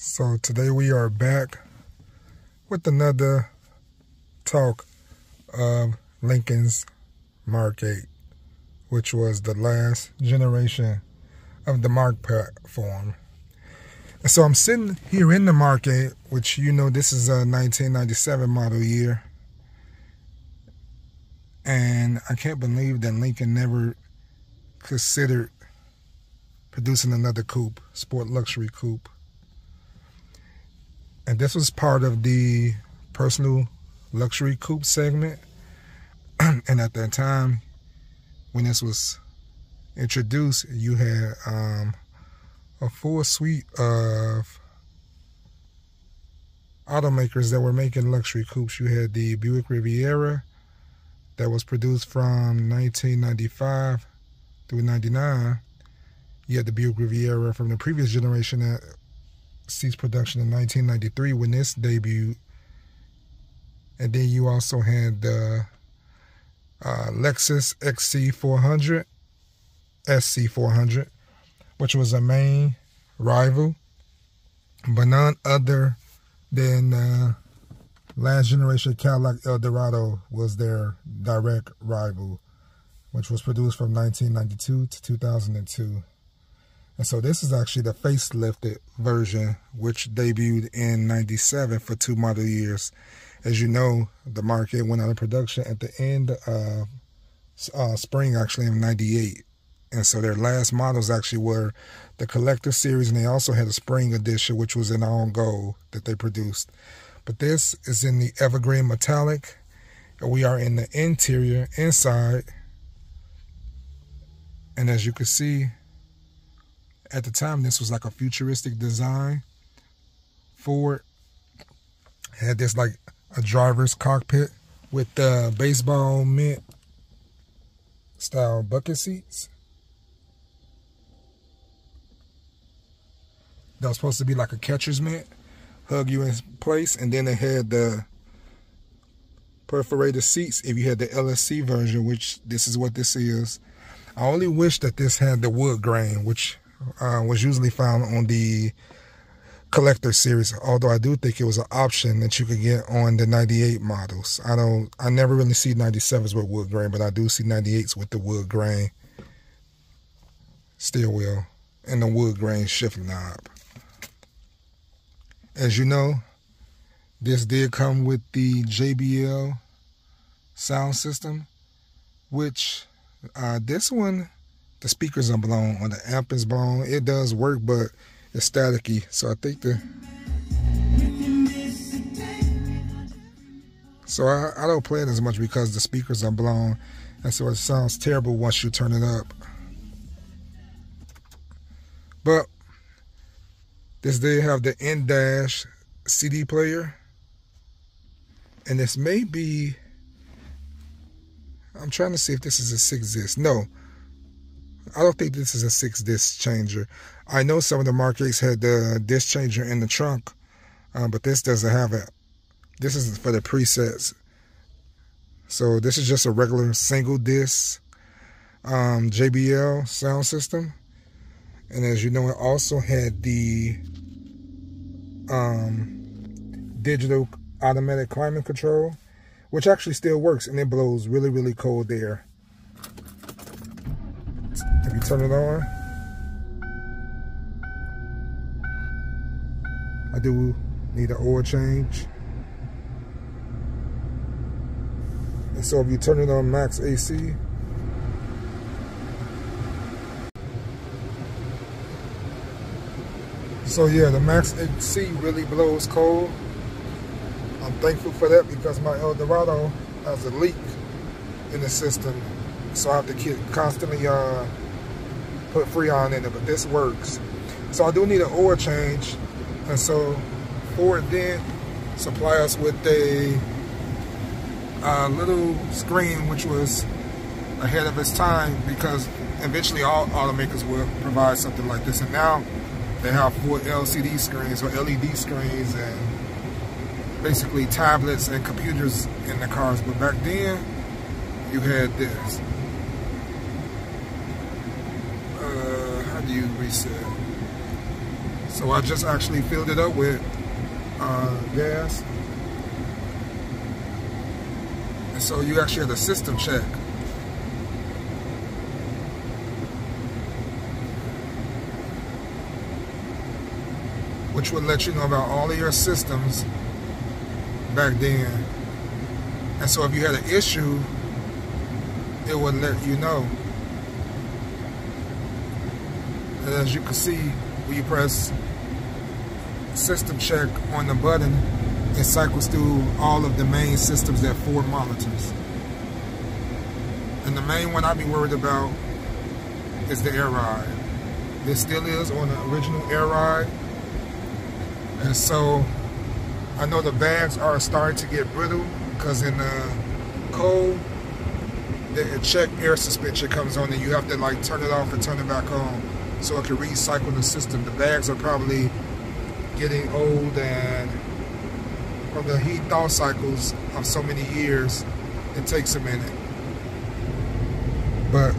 So today we are back with another talk of Lincoln's Mark VIII, which was the last generation of the Mark platform. And so I'm sitting here in the Mark VIII, which you know this is a 1997 model year. And I can't believe that Lincoln never considered producing another coupe, sport luxury coupe. And this was part of the personal luxury coupe segment. And at that time, when this was introduced, you had a full suite of automakers that were making luxury coupes. You had the Buick Riviera that was produced from 1995 through 99. You had the Buick Riviera from the previous generation that ceased production in 1993 when this debuted. And then you also had the Lexus XC400, SC400, which was a main rival, but none other than last generation Cadillac Eldorado was their direct rival, which was produced from 1992 to 2002. And so this is actually the facelifted version, which debuted in 97 for 2 model years. As you know, the Mark VIII went out of production at the end of spring, actually, in 98. And so their last models actually were the Collector Series, and they also had a spring edition, which was in all gold that they produced. But this is in the Evergreen Metallic, and we are in the interior, inside. And as you can see, at the time, this was like a futuristic design. Ford had this like a driver's cockpit with baseball mint style bucket seats. That was supposed to be like a catcher's mitt, hug you in place, and then it had the perforated seats if you had the LSC version, which this is what this is. I only wish that this had the wood grain, which was usually found on the Collector Series, although I do think it was an option that you could get on the 98 models. I never really see 97s with wood grain, but I do see 98s with the wood grain steering wheel and the wood grain shift knob. As you know, this did come with the JBL sound system, which this one, the speakers are blown, or the amp is blown. It does work, but it's staticky. So I think I don't play it as much because the speakers are blown, and so it sounds terrible once you turn it up. But this did have the in-dash CD player, and this may be, I'm trying to see if this is a 6-disc. No, I don't think this is a 6-disc changer. I know some of the Mark VIIIs had the disc changer in the trunk, but this doesn't have it. This is for the presets. So this is just a regular single disc JBL sound system. And as you know, it also had the digital automatic climate control, which actually still works, and it blows really, really cold air. If you turn it on, I do need an oil change. And so if you turn it on max AC, so yeah, the max AC really blows cold. I'm thankful for that because my Eldorado has a leak in the system, so I have to constantly put Freon in it, but this works. So I do need an oil change, and so Ford did supply us with a little screen which was ahead of its time, because eventually all automakers will provide something like this, and now they have full LCD screens or LED screens and basically tablets and computers in the cars. But back then you had this. How do you reset? So So I just actually filled it up with gas. And so you actually had a system check. Which would let you know about all of your systems back then. And so if you had an issue, it would let you know. And as you can see, when you press system check on the button, it cycles through all of the main systems that Ford monitors. And the main one I'd be worried about is the air ride. This still is on the original air ride. And so I know the bags are starting to get brittle because in the cold, the check air suspension comes on and you have to like turn it off and turn it back on so it can recycle the system. The bags are probably getting old, and from the heat thaw cycles of so many years, it takes a minute. But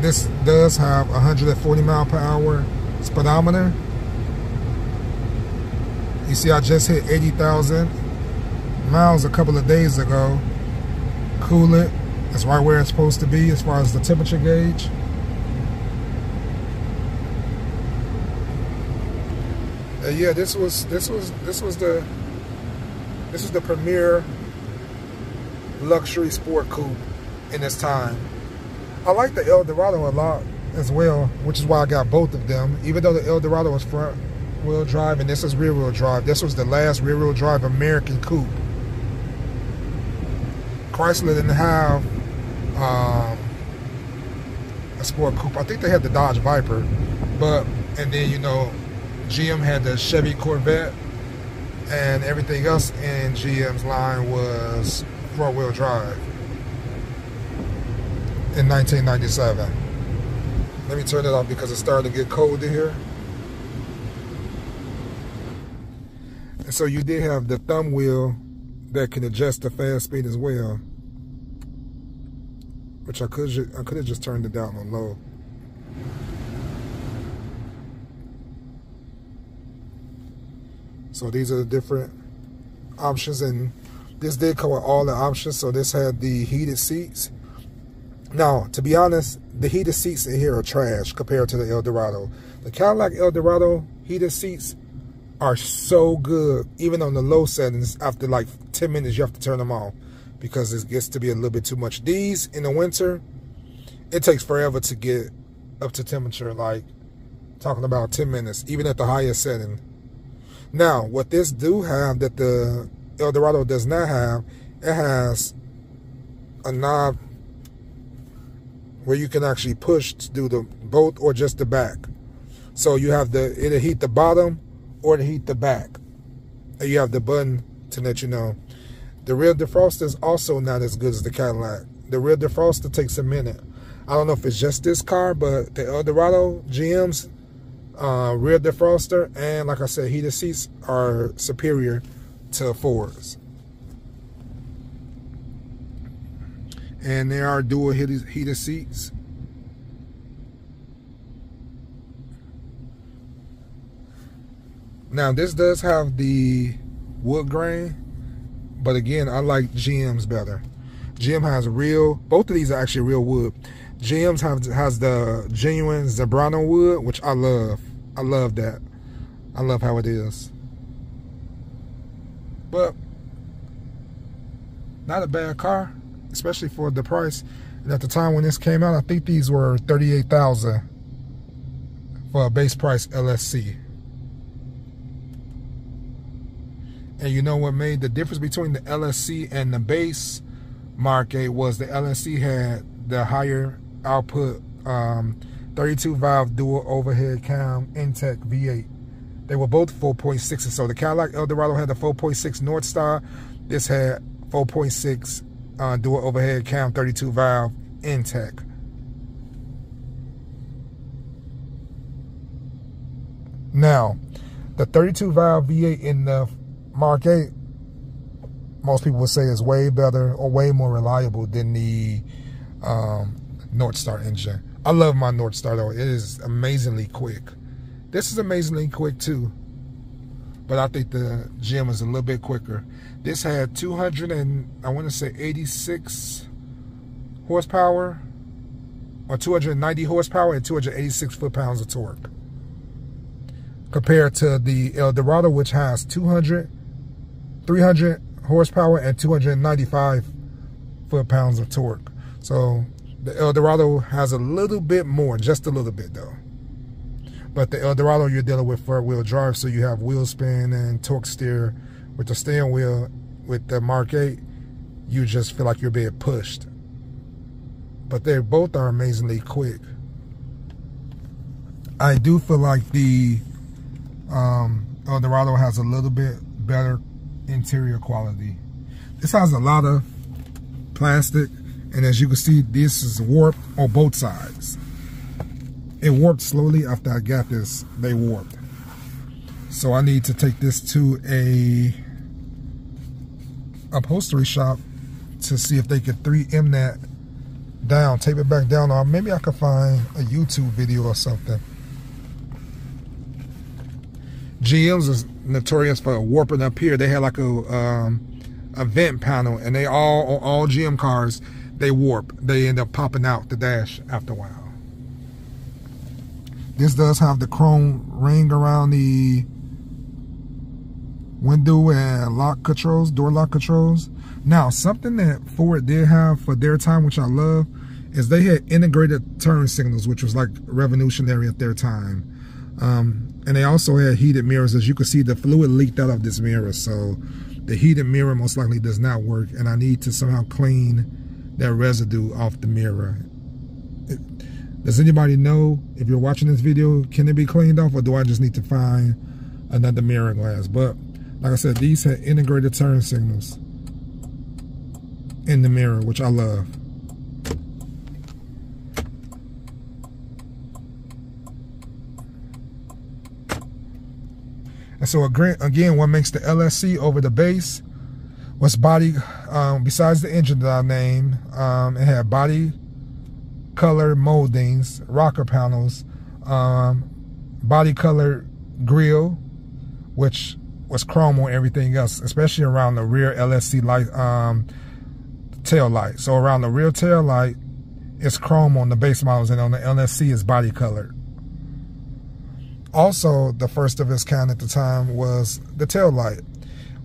this does have 140 mile per hour speedometer. You see, I just hit 80,000 miles a couple of days ago. Coolant is right where it's supposed to be as far as the temperature gauge. Yeah, this was the premier luxury sport coupe in its time. I like the Eldorado a lot as well, which is why I got both of them. Even though the Eldorado was front wheel drive and this is rear wheel drive. This was the last rear wheel drive American coupe. Chrysler didn't have a sport coupe. I think they had the Dodge Viper, and then, you know, GM had the Chevy Corvette, and everything else in GM's line was front wheel drive in 1997. Let me turn it off because it's starting to get cold in here. And so you did have the thumb wheel that can adjust the fast speed as well, which I could have just turned it down on low. So these are the different options, and this did cover all the options. So this had the heated seats. Now, to be honest, the heated seats in here are trash compared to the Eldorado. The Cadillac Eldorado heated seats are so good, even on the low settings. After like 10 minutes, you have to turn them off because it gets to be a little bit too much. These, in the winter, it takes forever to get up to temperature, like talking about 10 minutes, even at the highest setting. Now, what this do have that the Eldorado does not have, it has a knob where you can actually push to do the both or just the back. So you have it'll heat the bottom or to heat the back. And you have the button to let you know. The rear defroster is also not as good as the Cadillac. The rear defroster takes a minute. I don't know if it's just this car, but the Eldorado, GM's rear defroster and, like I said, heated seats are superior to Ford's. And there are dual heated seats. Now this does have the wood grain, but again, I like GM's better. GM has both of these are actually real wood. GM's has the genuine Zebrano wood, which I love. I love that. I love how it is. But not a bad car, especially for the price. And at the time when this came out, I think these were $38,000 for a base price LSC. And you know what made the difference between the LSC and the base Mark VIII was the LSC had the higher output 32 valve dual overhead cam Intech V8. They were both 4.6, so the Cadillac Eldorado had the 4.6 North Star. This had 4.6 dual overhead cam 32 valve Intech. Now, the 32 valve V8 in the Mark VIII, most people would say is way better or way more reliable than the North Star engine. I love my North Star though. It is amazingly quick. This is amazingly quick too, but I think the GM is a little bit quicker. This had 86 horsepower, or 290 horsepower and 286 foot-pounds of torque, compared to the Eldorado, which has 300 horsepower and 295 foot-pounds of torque. So the Eldorado has a little bit more, just a little bit though. But the Eldorado, you're dealing with front-wheel drive, so you have wheel spin and torque steer. With the steering wheel, with the Mark VIII, you just feel like you're being pushed. But they both are amazingly quick. I do feel like the Eldorado has a little bit better interior quality. This has a lot of plastic, and as you can see, this is warped on both sides. It warped slowly. After I got this, they warped. So I need to take this to a upholstery shop to see if they could 3M that down, tape it back down, or maybe I could find a YouTube video or something. GMs is notorious for warping up here. They had like a vent panel, and they all GM cars, they warp. They end up popping out the dash after a while. This does have the chrome ring around the window and lock controls, door lock controls. Now, something that Ford did have for their time, which I love, is they had integrated turn signals, which was like revolutionary at their time. And they also had heated mirrors. As you can see, the fluid leaked out of this mirror, so the heated mirror most likely does not work, and I need to somehow clean that residue off the mirror. Does anybody know, if you're watching this video, can it be cleaned off, or do I just need to find another mirror glass? But like I said, these had integrated turn signals in the mirror, which I love. And so again, what makes the LSC over the base was body, besides the engine that I named, it had body color moldings, rocker panels, body color grille, which was chrome on everything else, especially around the rear LSC light, tail light. So around the rear tail light, it's chrome on the base models, and on the LSC is body colored. Also, the first of its kind at the time was the tail light,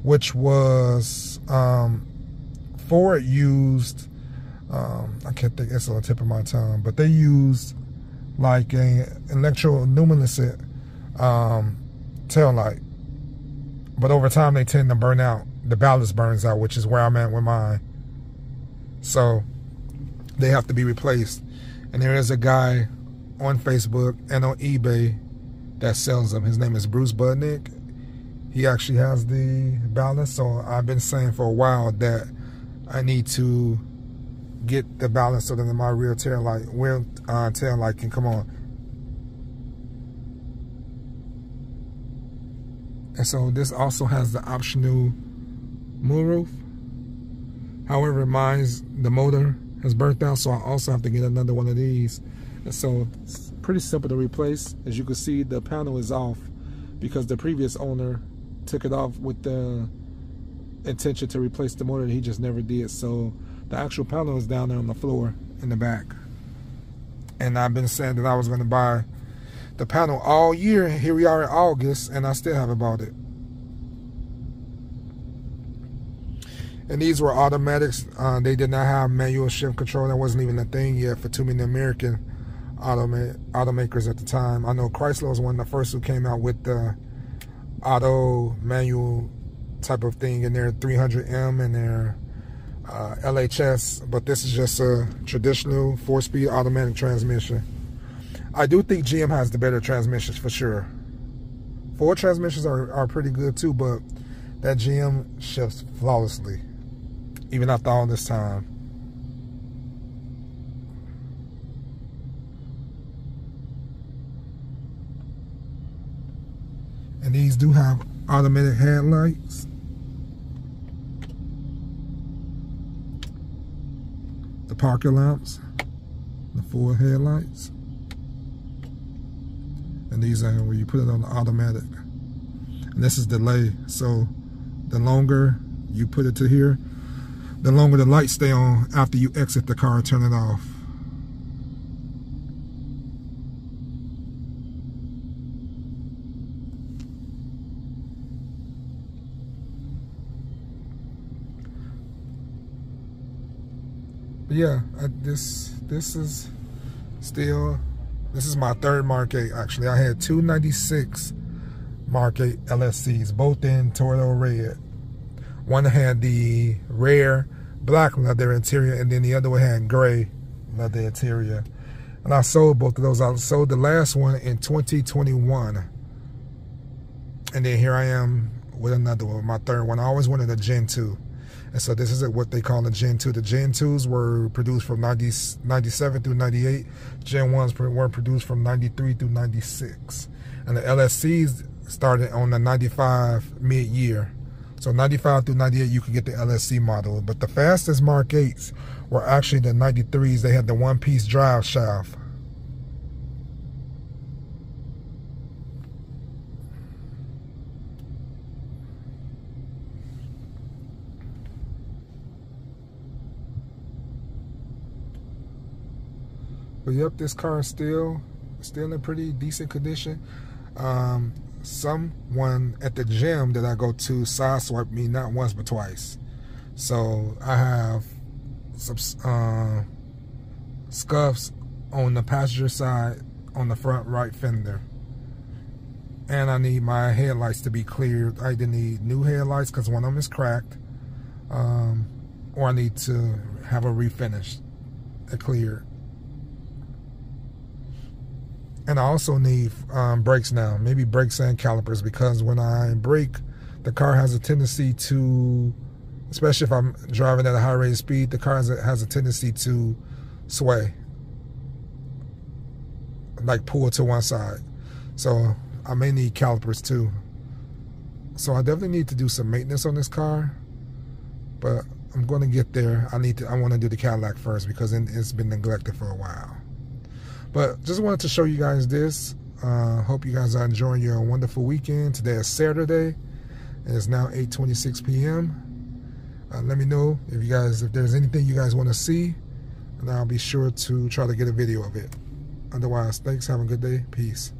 which was Ford used. I can't think, it's on the tip of my tongue, but they used like a electroluminescent tail light. But over time, they tend to burn out. The ballast burns out, which is where I'm at with mine. So they have to be replaced. And there is a guy on Facebook and on eBay that sells them. His name is Bruce Budnick. He actually has the ballast. So I've been saying for a while that I need to get the ballast so that my rear tail light can come on. And so this also has the optional moonroof. However, the motor has burnt out, so I also have to get another one of these. And so it's pretty simple to replace. As you can see, the panel is off because the previous owner took it off with the intention to replace the motor. He just never did. So the actual panel is down there on the floor in the back. And I've been saying that I was going to buy the panel all year. Here we are in August, and I still haven't bought it. And these were automatics. They did not have manual shift control. That wasn't even a thing yet for too many American automakers at the time. I know Chrysler was one of the first who came out with the auto manual type of thing in their 300M and their LHS, but this is just a traditional 4-speed automatic transmission. I do think GM has the better transmissions for sure. Ford transmissions are pretty good too, but that GM shifts flawlessly, even after all this time. And these do have automatic headlights. The parking lamps, the forward headlights. and these are where you put it on the automatic. And this is delay, so the longer you put it to here, the longer the lights stay on after you exit the car and turn it off. But yeah, this is my third Mark VIII actually. I had two 96 Mark VIII LSCs, both in Toyota red. One had the rare black leather interior, and then the other one had gray leather interior. And I sold both of those. I sold the last one in 2021. And then here I am with another one, my third one. I always wanted a Gen 2. And so this is what they call a Gen 2. The Gen 2s were produced from 97 through 98. Gen 1s were produced from 93 through 96. And the LSCs started on the 95 mid-year. So 95 through 98, you could get the LSC model. But the fastest Mark VIIIs were actually the 93s. They had the one-piece drive shaft. But yep, this car is still in pretty decent condition. Someone at the gym that I go to sideswiped me not once but twice. So I have some scuffs on the passenger side on the front right fender. And I need my headlights to be cleared. I either need new headlights because one of them is cracked, or I need to have a refinish, cleared. And I also need brakes now, maybe brakes and calipers, because when I brake, the car has a tendency to, especially if I'm driving at a high rate of speed, the car has a tendency to sway, like pull to one side. So I may need calipers too. So I definitely need to do some maintenance on this car, but I'm going to get there. I want to do the Cadillac first because it's been neglected for a while. But just wanted to show you guys this. Hope you guys are enjoying your wonderful weekend. Today is Saturday, and it's now 8:26 p.m. Let me know if there's anything you guys want to see, and I'll be sure to try to get a video of it. Otherwise, thanks. Have a good day. Peace.